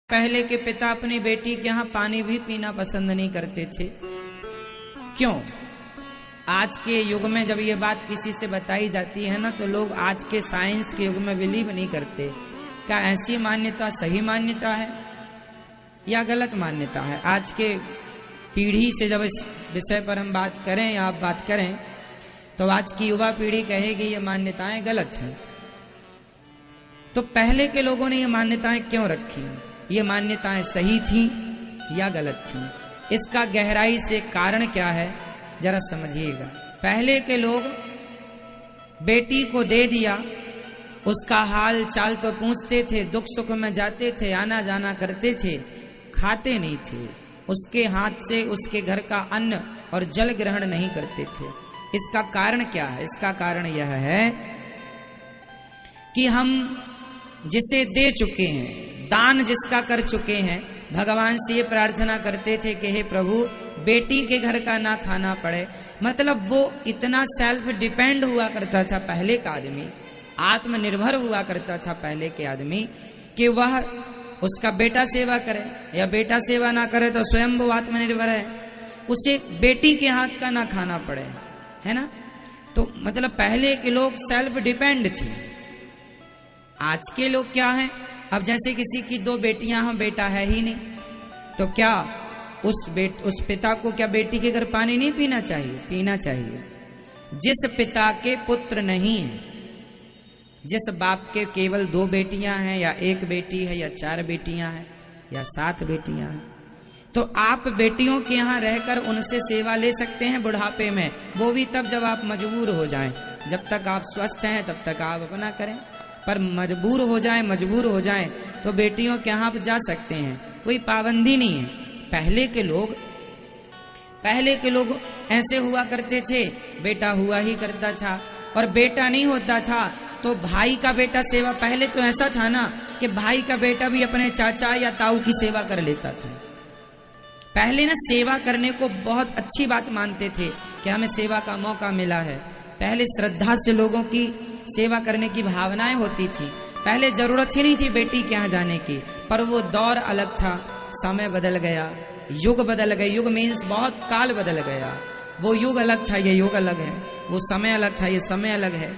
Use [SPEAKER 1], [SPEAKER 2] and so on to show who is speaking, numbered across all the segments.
[SPEAKER 1] पहले के पिता अपनी बेटी के यहाँ पानी भी पीना पसंद नहीं करते थे। क्यों? आज के युग में जब ये बात किसी से बताई जाती है ना, तो लोग आज के साइंस के युग में बिलीव नहीं करते। क्या ऐसी मान्यता सही मान्यता है या गलत मान्यता है? आज के पीढ़ी से जब इस विषय पर हम बात करें या आप बात करें, तो आज की युवा पीढ़ी कहेगी ये मान्यताएं गलत हैं। तो पहले के लोगों ने ये मान्यताएं क्यों रखी? ये मान्यताएं सही थी या गलत थी? इसका गहराई से कारण क्या है, जरा समझिएगा। पहले के लोग बेटी को दे दिया, उसका हाल चाल तो पूछते थे, दुख सुख में जाते थे, आना जाना करते थे, खाते नहीं थे, उसके हाथ से उसके घर का अन्न और जल ग्रहण नहीं करते थे। इसका कारण क्या है? इसका कारण यह है कि हम जिसे दे चुके हैं, दान जिसका कर चुके हैं, भगवान से ये प्रार्थना करते थे कि हे प्रभु बेटी के घर का ना खाना पड़े। मतलब वो इतना सेल्फ डिपेंड हुआ करता था पहले का आदमी, आत्मनिर्भर हुआ करता था पहले के आदमी, कि वह उसका बेटा सेवा करे या बेटा सेवा ना करे तो स्वयं वो आत्मनिर्भर है, उसे बेटी के हाथ का ना खाना पड़े, है ना। तो मतलब पहले के लोग सेल्फ डिपेंड थे। आज के लोग क्या हैं? अब जैसे किसी की दो बेटियां हैं, बेटा है ही नहीं, तो क्या उस पिता को क्या बेटी के घर पानी नहीं पीना चाहिए? पीना चाहिए। जिस पिता के पुत्र नहीं है, जिस बाप के केवल दो बेटियां हैं या एक बेटी है या चार बेटियां हैं या 7 बेटियां हैं, तो आप बेटियों के यहाँ रहकर उनसे सेवा ले सकते हैं बुढ़ापे में, वो भी तब जब आप मजबूर हो जाएं। जब तक आप स्वस्थ हैं तब तक आप अपना करें, पर मजबूर हो जाए तो बेटियों के यहाँ जा सकते हैं, कोई पाबंदी नहीं है। पहले के लोग ऐसे हुआ करते थे, बेटा हुआ ही करता था, और बेटा नहीं होता था तो भाई का बेटा सेवा। पहले तो ऐसा था ना कि भाई का बेटा भी अपने चाचा या ताऊ की सेवा कर लेता था। पहले ना सेवा करने को बहुत अच्छी बात मानते थे कि हमें सेवा का मौका मिला है। पहले श्रद्धा से लोगों की सेवा करने की भावनाएं होती थी। पहले जरूरत ही नहीं थी बेटी के यहाँ जाने की, पर वो दौर अलग था, समय बदल गया, युग बदल गए। युग मीन्स बहुत काल बदल गया। वो युग अलग था, ये युग अलग है। वो समय अलग था, ये समय अलग है।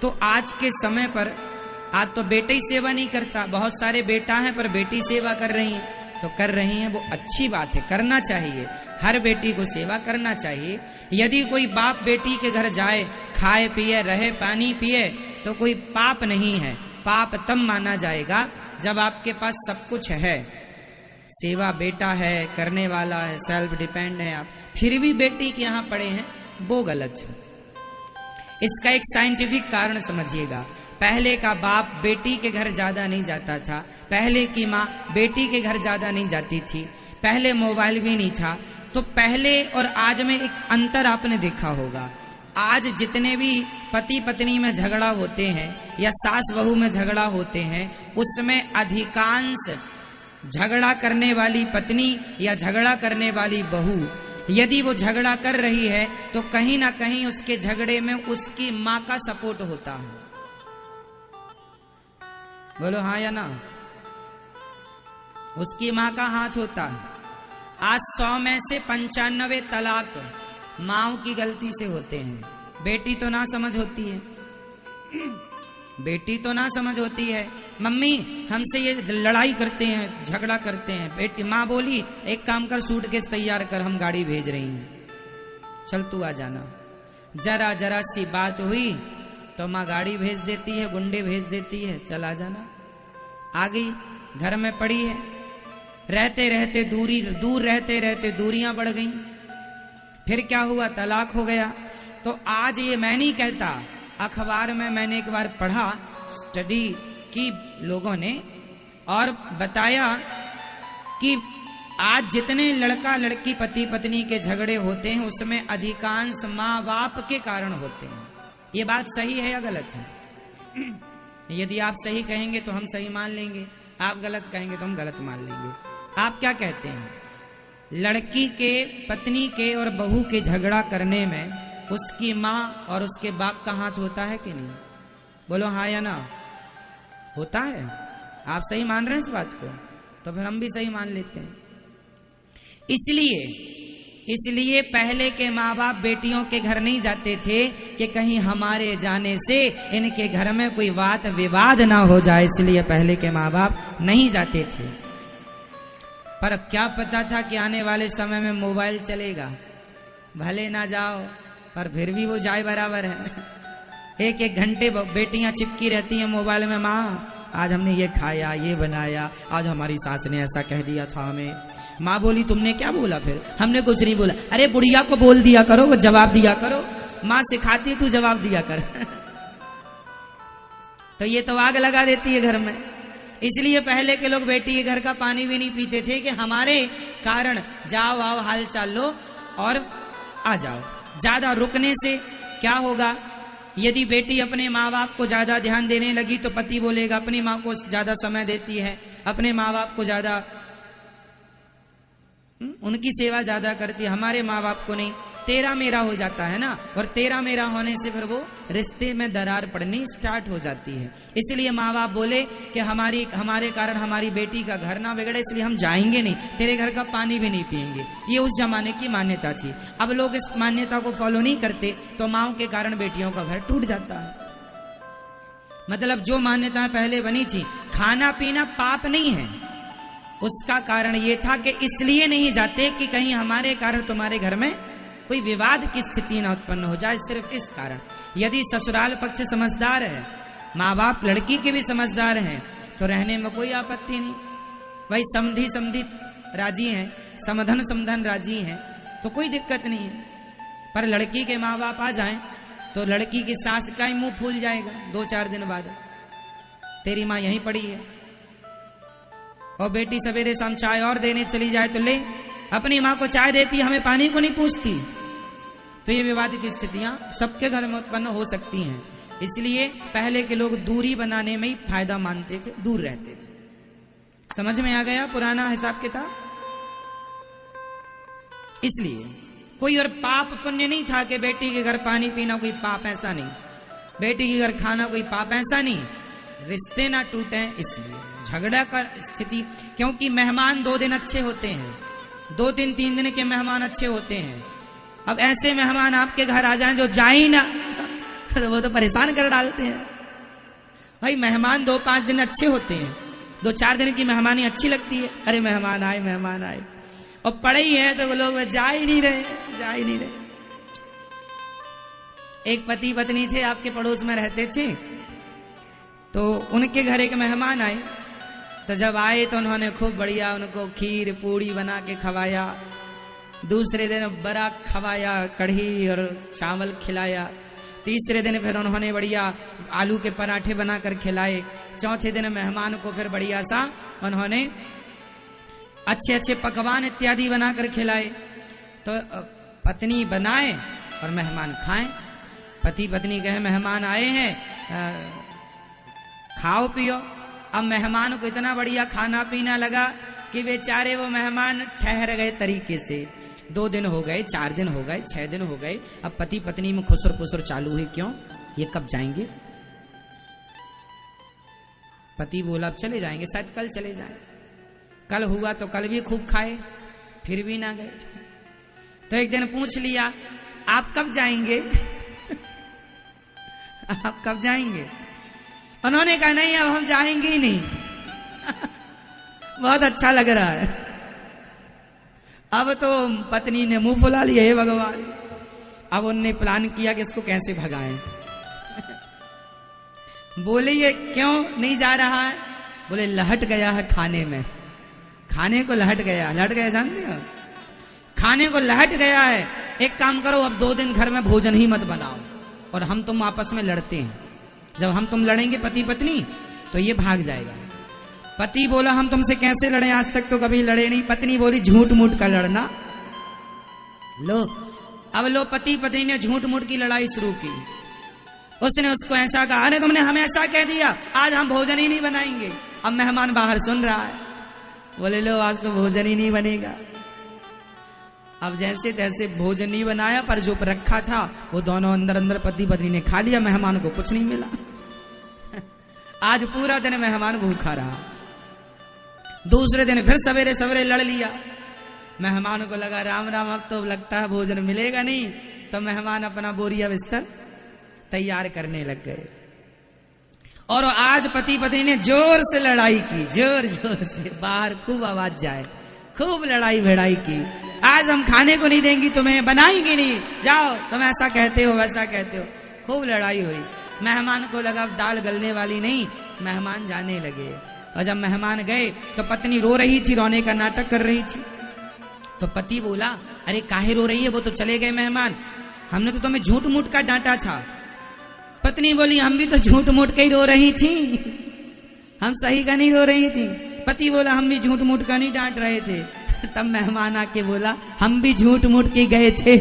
[SPEAKER 1] तो आज के समय पर आज तो बेटे ही सेवा नहीं करता, बहुत सारे बेटा हैं पर बेटी सेवा कर रही हैं, तो कर रही हैं, वो अच्छी बात है, करना चाहिए। हर बेटी को सेवा करना चाहिए। यदि कोई बाप बेटी के घर जाए, खाए पिए रहे, पानी पिए, तो कोई पाप नहीं है। पाप तब माना जाएगा जब आपके पास सब कुछ है, सेवा बेटा है, करने वाला है, सेल्फ डिपेंड है आप, फिर भी बेटी के यहाँ पड़े हैं, वो गलत है। इसका एक साइंटिफिक कारण समझिएगा। पहले का बाप बेटी के घर ज्यादा नहीं जाता था, पहले की माँ बेटी के घर ज्यादा नहीं जाती थी, पहले मोबाइल भी नहीं था। तो पहले और आज में एक अंतर आपने देखा होगा। आज जितने भी पति पत्नी में झगड़ा होते हैं या सास बहू में झगड़ा होते हैं, उसमें अधिकांश झगड़ा करने वाली पत्नी या झगड़ा करने वाली बहू, यदि वो झगड़ा कर रही है तो कहीं ना कहीं उसके झगड़े में उसकी माँ का सपोर्ट होता है। बोलो हाँ या ना? उसकी माँ का हाथ होता है। आज 100 में से 95 तलाक माँ की गलती से होते हैं। बेटी तो ना समझ होती है, बेटी तो ना समझ होती है, मम्मी हमसे ये लड़ाई करते हैं, झगड़ा करते हैं। बेटी माँ बोली एक काम कर, सूटकेस तैयार कर, हम गाड़ी भेज रही हैं, चल तू आ जाना। जरा सी बात हुई तो माँ गाड़ी भेज देती है, गुंडे भेज देती है, चल आ जाना। आ गई, घर में पड़ी है, रहते रहते दूर रहते रहते दूरियां बढ़ गईं, फिर क्या हुआ? तलाक हो गया। तो आज ये मैं नहीं कहता, अखबार में मैंने एक बार पढ़ा, स्टडी की लोगों ने, और बताया कि आज जितने लड़का लड़की पति पत्नी के झगड़े होते हैं, उसमें अधिकांश माँ बाप के कारण होते हैं। ये बात सही है या गलत है? यदि आप सही कहेंगे तो हम सही मान लेंगे, आप गलत कहेंगे तो हम गलत मान लेंगे। आप क्या कहते हैं? लड़की के, पत्नी के और बहू के झगड़ा करने में उसकी माँ और उसके बाप का हाथ होता है कि नहीं? बोलो हाँ या ना? होता है। आप सही मान रहे हैं इस बात को? तो फिर हम भी सही मान लेते हैं। इसलिए पहले के माँ बाप बेटियों के घर नहीं जाते थे कि कहीं हमारे जाने से इनके घर में कोई वाद विवाद ना हो जाए, इसलिए पहले के माँ बाप नहीं जाते थे। पर क्या पता था कि आने वाले समय में मोबाइल चलेगा, भले ना जाओ पर फिर भी वो जाए बराबर है। एक एक घंटे बेटियां चिपकी रहती हैं मोबाइल में, माँ आज हमने ये खाया, ये बनाया, आज हमारी सास ने ऐसा कह दिया था हमें। माँ बोली तुमने क्या बोला? फिर हमने कुछ नहीं बोला। अरे बुढ़िया को बोल दिया करो, वो जवाब दिया करो, माँ सिखाती तू जवाब दिया कर। तो ये तो आग लगा देती है घर में। इसलिए पहले के लोग बेटी के घर का पानी भी नहीं पीते थे कि हमारे कारण जाओ आओ हाल चाल लो और आ जाओ। ज्यादा रुकने से क्या होगा? यदि बेटी अपने माँ बाप को ज्यादा ध्यान देने लगी तो पति बोलेगा अपनी माँ को ज्यादा समय देती है, अपने माँ बाप को ज्यादा उनकी सेवा ज्यादा करती है, हमारे माँ बाप को नहीं। तेरा मेरा हो जाता है ना, और तेरा मेरा होने से फिर वो रिश्ते में दरार पड़नी स्टार्ट हो जाती है। इसलिए माँ बाप बोले कि हमारे कारण हमारी बेटी का घर ना बिगड़े, इसलिए हम जाएंगे नहीं, तेरे घर का पानी भी नहीं पिएंगे। ये उस जमाने की मान्यता थी। अब लोग इस मान्यता को फॉलो नहीं करते तो माओ के कारण बेटियों का घर टूट जाता है। मतलब जो मान्यताएं पहले बनी थी, खाना पीना पाप नहीं है, उसका कारण ये था कि इसलिए नहीं जाते कि कहीं हमारे कारण तुम्हारे घर में कोई विवाद की स्थिति ना उत्पन्न हो जाए, सिर्फ इस कारण। यदि ससुराल पक्ष समझदार है, माँ बाप लड़की के भी समझदार हैं, तो रहने में कोई आपत्ति नहीं। भाई समधी राजी हैं, समधन राजी हैं, तो कोई दिक्कत नहीं है। पर लड़की के माँ बाप आ जाएं तो लड़की की सास का ही मुंह फूल जाएगा 2-4 दिन बाद, तेरी माँ यहीं पड़ी है। और बेटी सवेरे शाम चाय और देने चली जाए तो ले, अपनी माँ को चाय देती, हमें पानी को नहीं पूछती। तो ये विवाद की स्थितियां सबके घर में उत्पन्न हो सकती हैं। इसलिए पहले के लोग दूरी बनाने में ही फायदा मानते थे, दूर रहते थे। समझ में आ गया पुराना हिसाब किताब? इसलिए कोई और पाप पुण्य नहीं था कि बेटी के घर पानी पीना कोई पाप, ऐसा नहीं। बेटी के घर खाना कोई पाप, ऐसा नहीं। रिश्ते ना टूटे इसलिए झगड़ा का स्थिति, क्योंकि मेहमान 2 दिन अच्छे होते हैं, 2-3 दिन के मेहमान अच्छे होते हैं। अब ऐसे मेहमान आपके घर आ जाएं जो जाए ही ना, तो वो तो परेशान कर डालते हैं। भाई मेहमान 2-5 दिन अच्छे होते हैं, 2-4 दिन की मेहमानी अच्छी लगती है। अरे मेहमान आए, और पड़े ही है तो लोग जा ही नहीं रहे। एक पति पत्नी थे, आपके पड़ोस में रहते थे, तो उनके घर एक मेहमान आए। तो जब आए तो उन्होंने खूब बढ़िया उनको खीर पूड़ी बना के खवाया। दूसरे दिन बड़ा खवाया, कढ़ी और चावल खिलाया। तीसरे दिन फिर उन्होंने बढ़िया आलू के पराठे बनाकर खिलाए। चौथे दिन मेहमान को फिर बढ़िया सा उन्होंने अच्छे पकवान इत्यादि बनाकर खिलाए। तो पत्नी बनाए और मेहमान खाएं। पति पत्नी कहे मेहमान आए हैं, खाओ पियो। अब मेहमान को इतना बढ़िया खाना पीना लगा कि बेचारे वो मेहमान ठहर गए तरीके से। 2 दिन हो गए, 4 दिन हो गए, 6 दिन हो गए। अब पति पत्नी में खुसर पुसर चालू हुई, क्यों? ये कब जाएंगे? पति बोला अब चले जाएंगे, शायद कल चले जाएं। कल हुआ तो कल भी खूब खाए, फिर भी ना गए। तो एक दिन पूछ लिया आप कब जाएंगे? आप कब जाएंगे? उन्होंने कहा नहीं अब हम जाएंगे ही नहीं। बहुत अच्छा लग रहा है। अब तो पत्नी ने मुंह फुला लिया, हे भगवान। अब उनने प्लान किया कि इसको कैसे भगाएं। बोले ये क्यों नहीं जा रहा है? बोले लहट गया है खाने में। खाने को लहट गया जानते हो? खाने को लहट गया है। एक काम करो, अब 2 दिन घर में भोजन ही मत बनाओ, और हम तुम आपस में लड़ते हैं। जब हम तुम लड़ेंगे पति पत्नी तो ये भाग जाएगा। पति बोला हम तुमसे कैसे लड़े, आज तक तो कभी लड़े नहीं। पत्नी बोली झूठ मूठ का लड़ना। अब पति पत्नी ने झूठ मूठ की लड़ाई शुरू की। उसने उसको ऐसा कहा, अरे तुमने हमें ऐसा कह दिया, आज हम भोजन ही नहीं बनाएंगे। अब मेहमान बाहर सुन रहा है, बोले लो आज तो भोजन ही नहीं बनेगा। अब जैसे तैसे भोजन नहीं बनाया, पर जो रखा था वो दोनों अंदर पति पत्नी ने खा लिया। मेहमान को कुछ नहीं मिला। आज पूरा दिन मेहमान भूखा रहा। दूसरे दिन फिर सवेरे सवेरे लड़ लिया। मेहमान को लगा राम राम अब तो लगता है भोजन मिलेगा नहीं, तो मेहमान अपना बोरिया बिस्तर तैयार करने लग गए। और आज पति पत्नी ने जोर से लड़ाई की, जोर जोर से, बाहर खूब आवाज जाए, खूब लड़ाई भिड़ाई की। आज हम खाने को नहीं देंगी तुम्हें, बनाएंगी नहीं, जाओ, तुम ऐसा कहते हो वैसा कहते हो। खूब लड़ाई हुई। मेहमान को लगा अब दाल गलने वाली नहीं, मेहमान जाने लगे। और जब मेहमान गए तो पत्नी रो रही थी, रोने का नाटक कर रही थी। तो पति बोला, अरे काहे रो रही है, वो तो चले गए मेहमान, हमने तो तुम्हें झूठ मूठ का डांटा था। पत्नी बोली, हम भी तो झूठ मूठ के ही रो रही थी, हम सही का नहीं रो रही थी। पति बोला, हम भी झूठ मूठ का नहीं डांट रहे थे। तब मेहमान आके बोला, हम भी झूठ मूठ के गए थे।